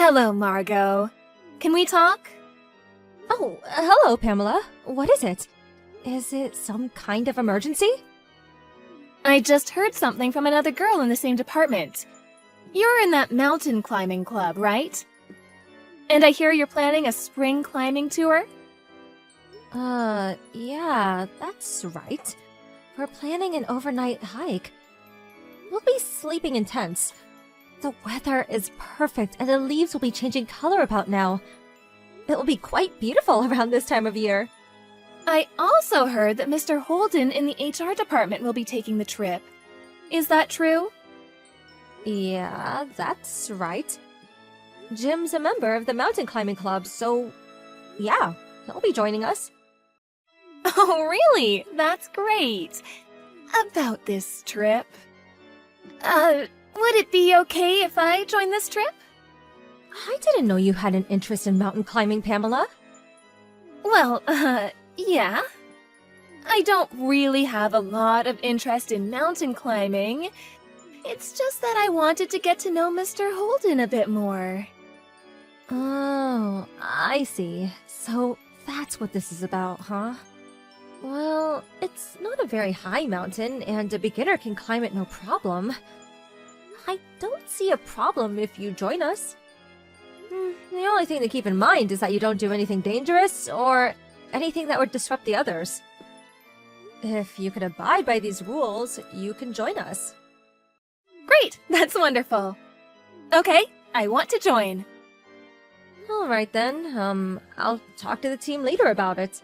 Hello, Margot. Can we talk? Oh, hello, Pamela. What is it? Is it some kind of emergency? I just heard something from another girl in the same department. You're in that mountain climbing club, right? And I hear you're planning a spring climbing tour? Yeah, that's right. We're planning an overnight hike. We'll be sleeping in tents. The weather is perfect and the leaves will be changing color about now. It will be quite beautiful around this time of year. I also heard that Mr. Holden in the HR department will be taking the trip. Is that true? Yeah, that's right. Jim's a member of the mountain climbing club, so yeah, he'll be joining us. Oh, really? That's great. About this trip. Would it be okay if I join this trip? I didn't know you had an interest in mountain climbing, Pamela. Well, yeah. I don't really have a lot of interest in mountain climbing. It's just that I wanted to get to know Mr. Holden a bit more. Oh, I see. So that's what this is about, huh? Well, it's not a very high mountain, and a beginner can climb it no problem. I don't see a problem if you join us. The only thing to keep in mind is that you don't do anything dangerous or anything that would disrupt the others. If you can abide by these rules, you can join us. Great! That's wonderful. Okay, I want to join. Alright then, I'll talk to the team later about it.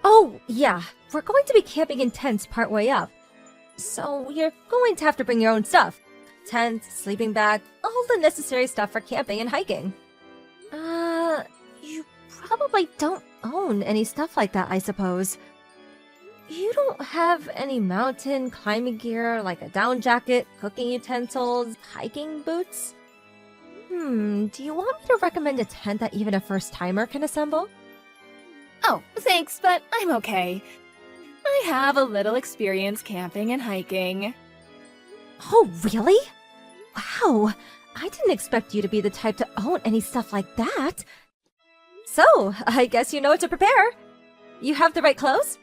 Oh, yeah, we're going to be camping in tents partway up. So you're going to have to bring your own stuff. Tent, sleeping bag, all the necessary stuff for camping and hiking. You probably don't own any stuff like that, I suppose. You don't have any mountain climbing gear like a down jacket, cooking utensils, hiking boots? Do you want me to recommend a tent that even a first-timer can assemble? Oh, thanks, but I'm okay. I have a little experience camping and hiking. Oh, really? Wow, I didn't expect you to be the type to own any stuff like that. So, I guess you know what to prepare. You have the right clothes?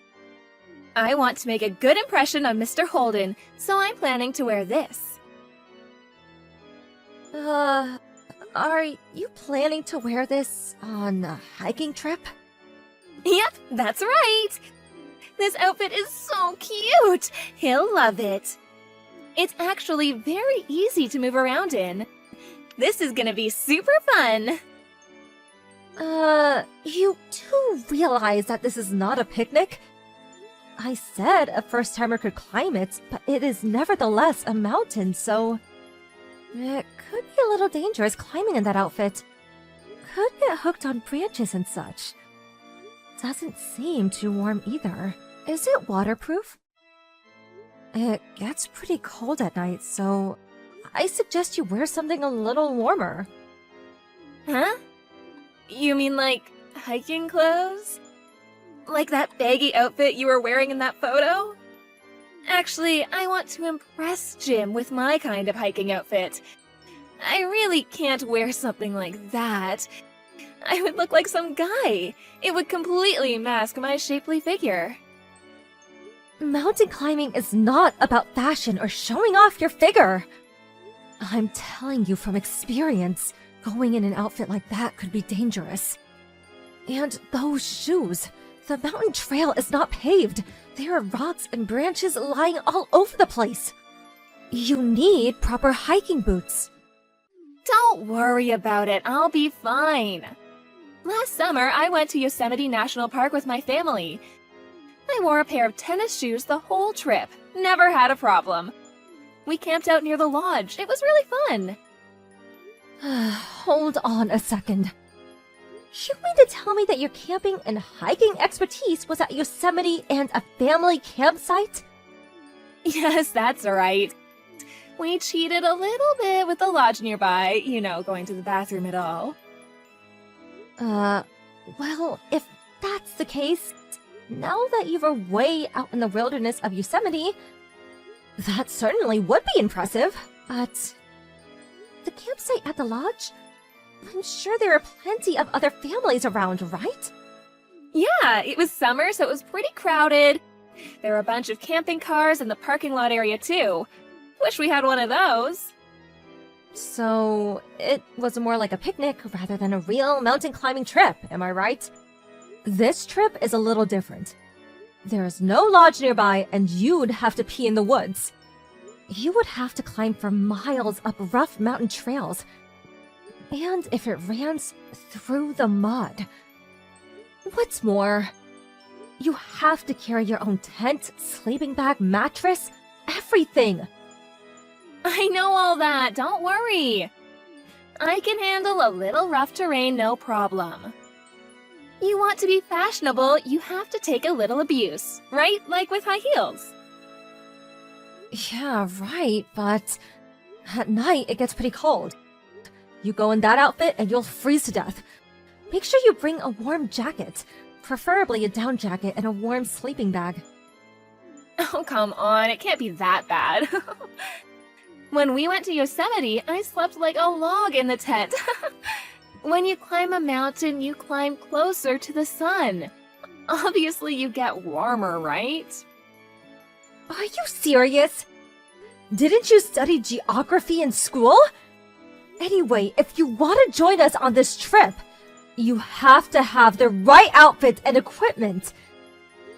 I want to make a good impression on Mr. Holden, so I'm planning to wear this. Are you planning to wear this on a hiking trip? Yep, that's right! This outfit is so cute! He'll love it. It's actually very easy to move around in. This is gonna be super fun! You do realize that this is not a picnic? I said a first-timer could climb it, but it is nevertheless a mountain, so... It could be a little dangerous climbing in that outfit. Could get hooked on branches and such. Doesn't seem too warm either. Is it waterproof? It gets pretty cold at night, so I suggest you wear something a little warmer. Huh? You mean like hiking clothes? Like that baggy outfit you were wearing in that photo? Actually, I want to impress Jim with my kind of hiking outfit. I really can't wear something like that. I would look like some guy. It would completely mask my shapely figure. Mountain climbing is not about fashion or showing off your figure. I'm telling you from experience, going in an outfit like that could be dangerous. And those shoes, the mountain trail is not paved. There are rocks and branches lying all over the place. You need proper hiking boots. Don't worry about it, I'll be fine. Last summer, I went to Yosemite National Park with my family. I wore a pair of tennis shoes the whole trip. Never had a problem. We camped out near the lodge. It was really fun. Hold on a second. You mean to tell me that your camping and hiking expertise was at Yosemite and a family campsite? Yes, that's right. We cheated a little bit with the lodge nearby, you know, going to the bathroom and all. Well, if that's the case, now that you were way out in the wilderness of Yosemite, that certainly would be impressive. But the campsite at the lodge? I'm sure there are plenty of other families around, right? Yeah, it was summer, so it was pretty crowded. There were a bunch of camping cars in the parking lot area, too. Wish we had one of those. So, it was more like a picnic rather than a real mountain climbing trip, am I right? This trip is a little different. There is no lodge nearby, and you'd have to pee in the woods. You would have to climb for miles up rough mountain trails. And if it rains, through the mud. What's more, you have to carry your own tent, sleeping bag, mattress, everything. I know all that, don't worry. I can handle a little rough terrain, no problem. You want to be fashionable, you have to take a little abuse, right? Like with high heels. Yeah, right, but at night it gets pretty cold. You go in that outfit and you'll freeze to death. Make sure you bring a warm jacket, preferably a down jacket and a warm sleeping bag. Oh, come on, it can't be that bad. When we went to Yosemite, I slept like a log in the tent. When you climb a mountain, you climb closer to the sun. Obviously, you get warmer, right? Are you serious? Didn't you study geography in school? Anyway, if you want to join us on this trip, you have to have the right outfit and equipment.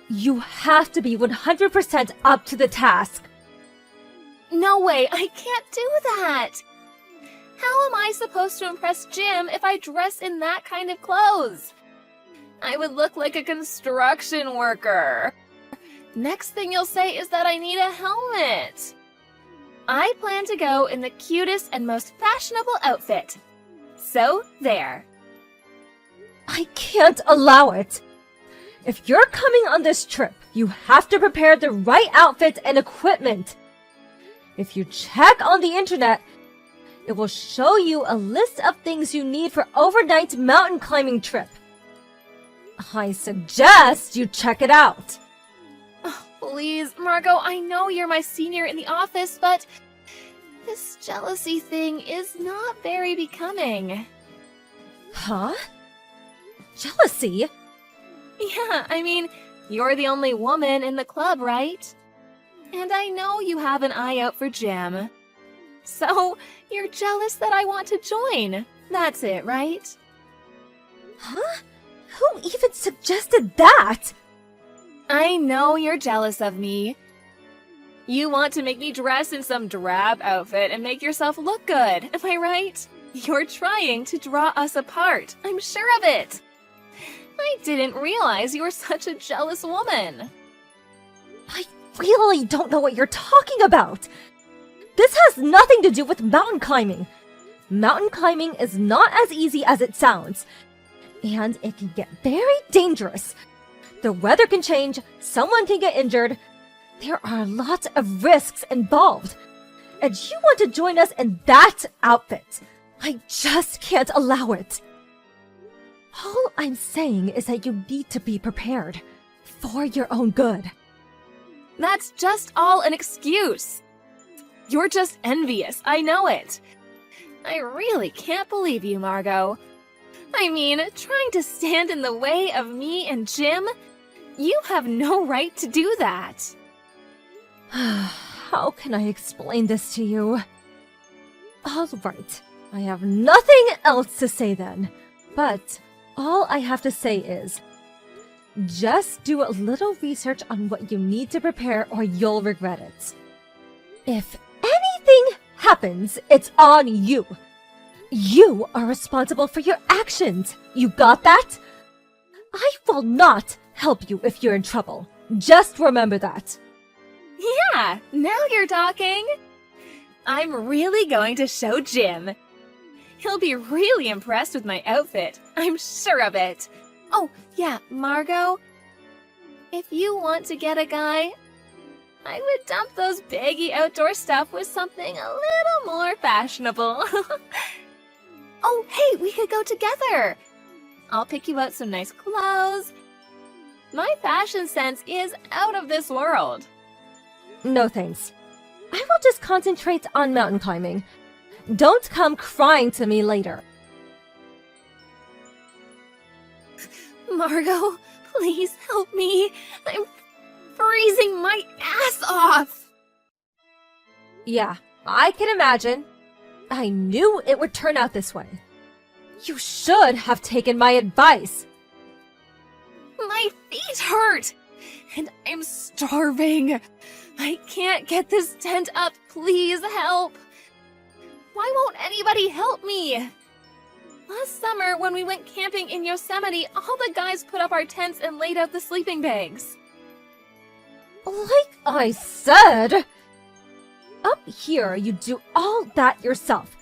You have to be 100% up to the task. No way, I can't do that! How am I supposed to impress Jim if I dress in that kind of clothes? I would look like a construction worker. Next thing you'll say is that I need a helmet. I plan to go in the cutest and most fashionable outfit. So, there. I can't allow it. If you're coming on this trip, you have to prepare the right outfit and equipment. If you check on the internet, it will show you a list of things you need for overnight mountain climbing trip. I suggest you check it out. Oh, please, Margot, I know you're my senior in the office, but this jealousy thing is not very becoming. Huh? Jealousy? Yeah, I mean, you're the only woman in the club, right? And I know you have an eye out for Jim. So, you're jealous that I want to join. That's it, right? Huh? Who even suggested that? I know you're jealous of me. You want to make me dress in some drab outfit and make yourself look good, am I right? You're trying to draw us apart, I'm sure of it. I didn't realize you were such a jealous woman. I really don't know what you're talking about. This has nothing to do with mountain climbing. Mountain climbing is not as easy as it sounds, and it can get very dangerous. The weather can change, someone can get injured. There are lots of risks involved. And you want to join us in that outfit. I just can't allow it. All I'm saying is that you need to be prepared for your own good. That's just all an excuse. You're just envious, I know it. I really can't believe you, Margot. I mean, trying to stand in the way of me and Jim? You have no right to do that. How can I explain this to you? All right, I have nothing else to say then. But all I have to say is, just do a little research on what you need to prepare or you'll regret it. If anything happens, it's on you. You are responsible for your actions. You got that? I will not help you if you're in trouble. Just remember that. Yeah, now you're talking. I'm really going to show Jim. He'll be really impressed with my outfit. I'm sure of it. Oh, yeah, Margot. If you want to get a guy, I would dump those baggy outdoor stuff with something a little more fashionable. Oh, hey, we could go together. I'll pick you out some nice clothes. My fashion sense is out of this world. No thanks. I will just concentrate on mountain climbing. Don't come crying to me later. Margot, please help me. I'm freezing my ass off. Yeah, I can imagine. I knew it would turn out this way. You should have taken my advice. My feet hurt, and I'm starving. I can't get this tent up. Please help. Why won't anybody help me? Last summer, when we went camping in Yosemite, all the guys put up our tents and laid out the sleeping bags. Like I said, up here you do all that yourself.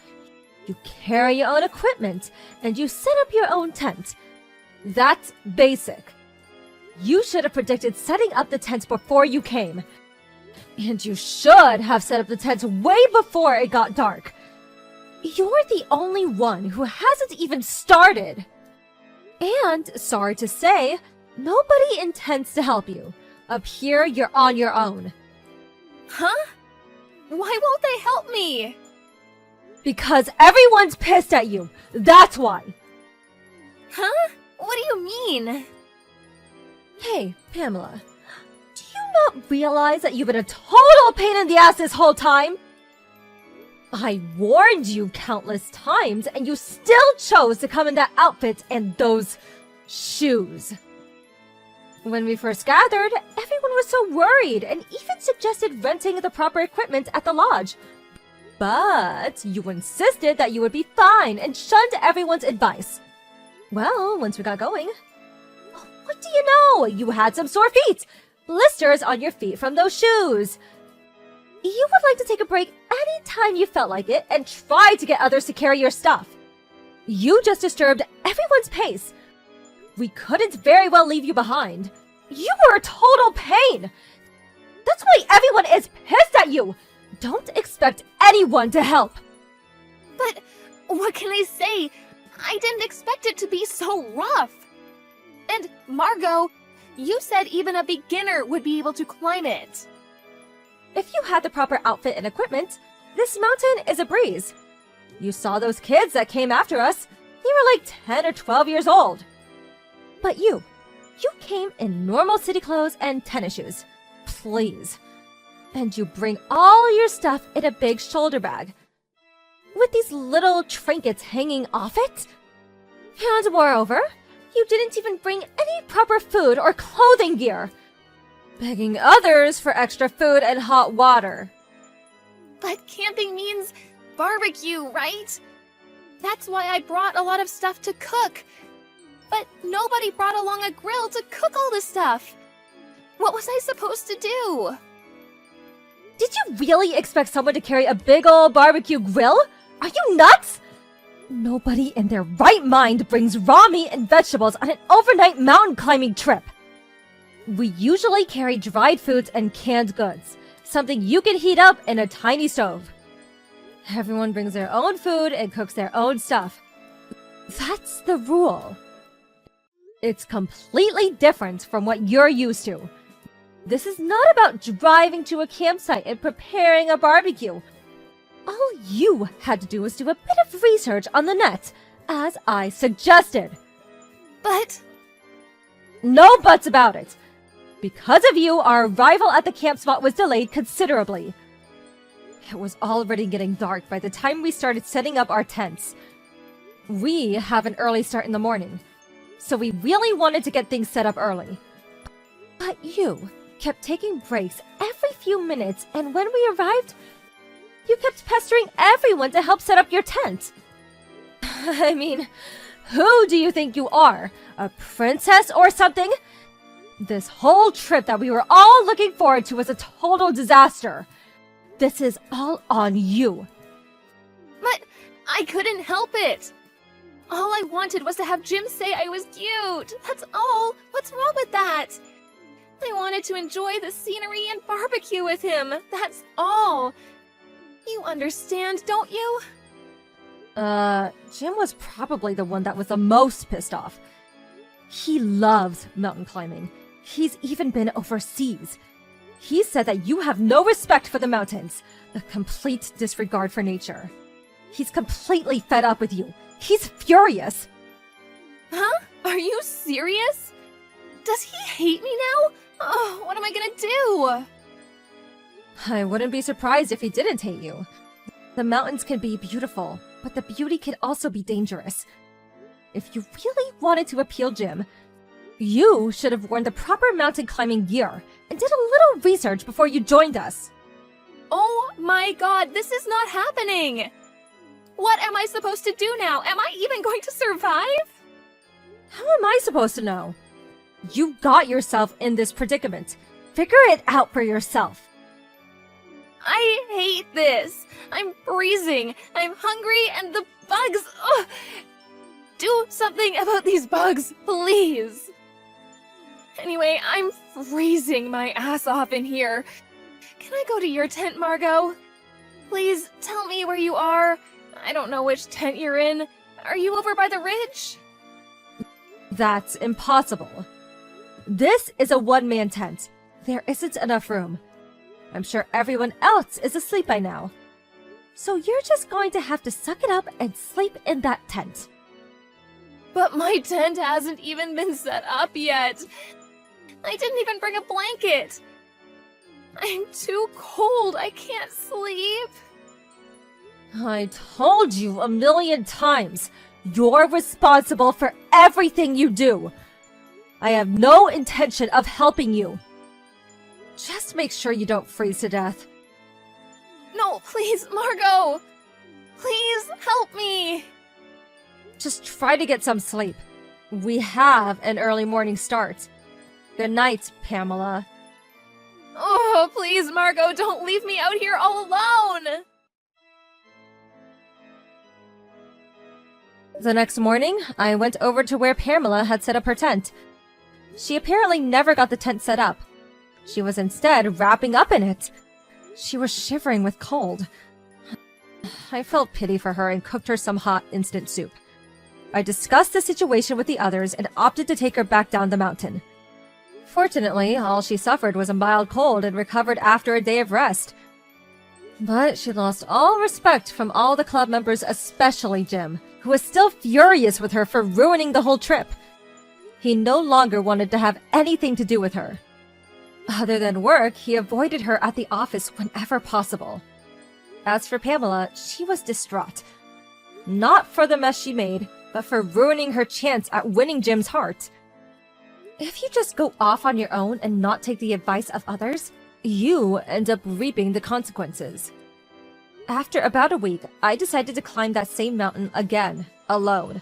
You carry your own equipment, and you set up your own tent. That's basic. You should have predicted setting up the tent before you came. And you should have set up the tent way before it got dark. You're the only one who hasn't even started. And, sorry to say, nobody intends to help you. Up here, you're on your own. Huh? Why won't they help me? Because everyone's pissed at you. That's why. Huh? What do you mean? Hey, Pamela. Do you not realize that you've been a total pain in the ass this whole time? I warned you countless times, and you still chose to come in that outfit and those shoes. When we first gathered, everyone was so worried and even suggested renting the proper equipment at the lodge. But you insisted that you would be fine and shunned everyone's advice. Well, once we got going, what do you know? You had some sore feet, blisters on your feet from those shoes. You would like to take a break anytime you felt like it and try to get others to carry your stuff. You just disturbed everyone's pace. We couldn't very well leave you behind. You were a total pain. That's why everyone is pissed at you. Don't expect anyone to help. But what can I say? I didn't expect it to be so rough. And Margot, you said even a beginner would be able to climb it. If you had the proper outfit and equipment, this mountain is a breeze. You saw those kids that came after us. They were like 10 or 12 years old. But you came in normal city clothes and tennis shoes. Please. And you bring all your stuff in a big shoulder bag. With these little trinkets hanging off it. And moreover, you didn't even bring any proper food or clothing gear. Begging others for extra food and hot water. But camping means barbecue, right? That's why I brought a lot of stuff to cook. But nobody brought along a grill to cook all this stuff. What was I supposed to do? Did you really expect someone to carry a big old barbecue grill? Are you nuts? Nobody in their right mind brings raw meat and vegetables on an overnight mountain climbing trip. We usually carry dried foods and canned goods, something you can heat up in a tiny stove. Everyone brings their own food and cooks their own stuff. That's the rule. It's completely different from what you're used to. This is not about driving to a campsite and preparing a barbecue. All you had to do was do a bit of research on the net, as I suggested. But... No buts about it. Because of you, our arrival at the camp spot was delayed considerably. It was already getting dark by the time we started setting up our tents. We have an early start in the morning, so we really wanted to get things set up early. But you kept taking breaks every few minutes, and when we arrived, you kept pestering everyone to help set up your tent. I mean, who do you think you are? A princess or something? This whole trip that we were all looking forward to was a total disaster. This is all on you. But I couldn't help it. All I wanted was to have Jim say I was cute. That's all. What's wrong with that? I wanted to enjoy the scenery and barbecue with him. That's all. You understand, don't you? Jim was probably the one that was the most pissed off. He loves mountain climbing. He's even been overseas. He said that you have no respect for the mountains, a complete disregard for nature. He's completely fed up with you. He's furious. Huh? Are you serious? Does he hate me now? Oh, what am I gonna do? I wouldn't be surprised if he didn't hate you. The mountains can be beautiful, but the beauty can also be dangerous. If you really wanted to appeal Jim, you should have worn the proper mountain climbing gear and did a little research before you joined us. Oh my god, this is not happening! What am I supposed to do now? Am I even going to survive? How am I supposed to know? You got yourself in this predicament. Figure it out for yourself. I hate this. I'm freezing. I'm hungry and the bugs. Ugh. Do something about these bugs, please. Anyway, I'm freezing my ass off in here. Can I go to your tent, Margot? Please tell me where you are. I don't know which tent you're in. Are you over by the ridge? That's impossible. This is a one-man tent. There isn't enough room. I'm sure everyone else is asleep by now. So you're just going to have to suck it up and sleep in that tent. But my tent hasn't even been set up yet. I didn't even bring a blanket. I'm too cold. I can't sleep. I told you a million times. You're responsible for everything you do. I have no intention of helping you. Just make sure you don't freeze to death. No, please, Margot. Please help me. Just try to get some sleep. We have an early morning start. Good night, Pamela. Oh, please, Margot, don't leave me out here all alone. The next morning, I went over to where Pamela had set up her tent. She apparently never got the tent set up. She was instead wrapping up in it. She was shivering with cold. I felt pity for her and cooked her some hot instant soup. I discussed the situation with the others and opted to take her back down the mountain. Fortunately, all she suffered was a mild cold and recovered after a day of rest. But she lost all respect from all the club members, especially Jim, who was still furious with her for ruining the whole trip. He no longer wanted to have anything to do with her. Other than work, he avoided her at the office whenever possible. As for Pamela, she was distraught. Not for the mess she made, but for ruining her chance at winning Jim's heart. If you just go off on your own and not take the advice of others, you end up reaping the consequences. After about a week, I decided to climb that same mountain again, alone.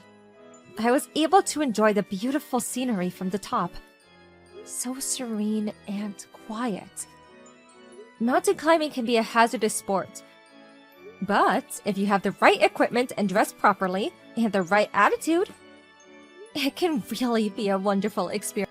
I was able to enjoy the beautiful scenery from the top. So serene and quiet. Mountain climbing can be a hazardous sport. But if you have the right equipment and dress properly, and the right attitude, it can really be a wonderful experience.